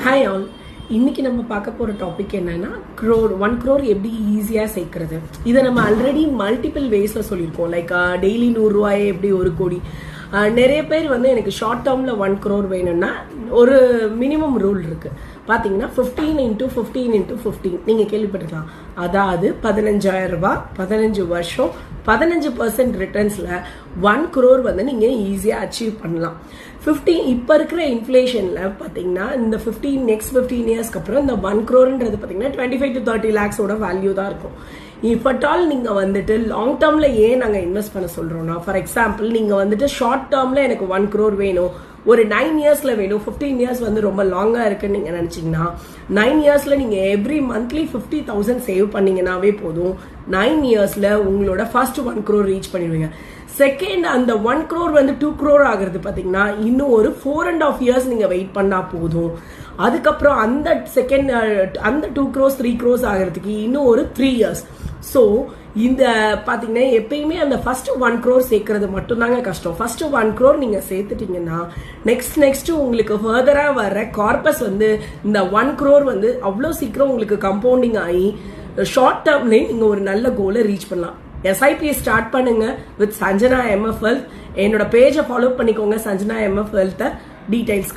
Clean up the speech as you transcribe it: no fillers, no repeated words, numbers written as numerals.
Hi all. இன்னைக்கு நம்ம பார்க்க போகிற டாபிக் என்னன்னா க்ரோர் 1 crore எப்படி ஈஸியாக சேர்க்கறது. இதை நம்ம ஆல்ரெடி மல்டிபிள் வேஸில் சொல்லியிருக்கோம். லைக் டெய்லி 100 ரூபாயே எப்படி 1 கோடி. நிறைய பேர் எனக்கு ஷார்ட் டேர்மில் 1 crore வேணும்னா ஒரு மினிமம் ரூல் இருக்கு. பார்த்தீங்கன்னா 15 × 15 × 15 நீங்கள் கேள்விப்பட்டிருக்கலாம். அதாவது 15,000 ரூபாய் 15 வருஷம் 15% ரிட்டர்ன்ஸில் 1 crore நீங்கள் ஈஸியாக அச்சீவ் பண்ணலாம். இப்போ இருக்கிற இன்ஃப்ளேஷனில் பார்த்தீங்கன்னா இந்த நெக்ஸ்ட் 15 இயர்ஸ்க்கு அப்புறம் இந்த 1 crore-ன்றது பார்த்தீங்கன்னா 25 to 30 lakhs-ஓட வேல்யூ தான் இருக்கும். இஃப் அட் ஆல் நீங்கள் லாங் டேர்மில் ஏன் நாங்கள் இன்வெஸ்ட் பண்ண சொல்கிறோம்னா, ஃபார் எக்ஸாம்பிள் நீங்கள் ஷார்ட் டேர்மில் எனக்கு 1 crore வேணும், ஒரு 9 இயர்ஸில் வேணும், 15 இயர்ஸ் ரொம்ப லாங்காக இருக்குன்னு நீங்கள் நினச்சிங்கன்னா 9 இயர்ஸில் நீங்கள் எவ்ரி மந்த்லி 50,000 சேவ் பண்ணீங்கன்னாவே போதும். 9 இயர்ஸில் உங்களோட ஃபர்ஸ்ட் 1 crore ரீச் பண்ணிடுவீங்க. செகண்ட் அந்த 1 crore 2 crore ஆகிறது பார்த்தீங்கன்னா இன்னும் ஒரு 4.5 years நீங்கள் வெயிட் பண்ணால் போதும். அதுக்கப்புறம் அந்த செகண்ட் அந்த 2 crores 3 crores ஆகிறதுக்கு இன்னும் ஒரு 3 years. ஸோ இந்த பார்த்தீங்கன்னா எப்பயுமே அந்த ஃபர்ஸ்ட் 1 crore சேர்க்கறது மட்டும்தாங்க கஷ்டம். ஃபர்ஸ்ட் 1 crore நீங்கள் சேர்த்துட்டீங்கன்னா நெக்ஸ்ட் உங்களுக்கு ஃபர்தராக வர்ற கார்பஸ் இந்த 1 crore அவ்வளோ சீக்கிரம் உங்களுக்கு கம்பவுண்டிங் ஆகி ஷார்ட் டேர்ம்லேயே நீங்கள் ஒரு நல்ல கோலை ரீச் பண்ணலாம். SIP ஸ்டார்ட் பண்ணுங்க வித் சஞ்சனா MF Wealth. என்னோட பேஜை ஃபாலோ பண்ணிக்கோங்க, சஞ்சனா MF Wealth டீடைல்ஸ்.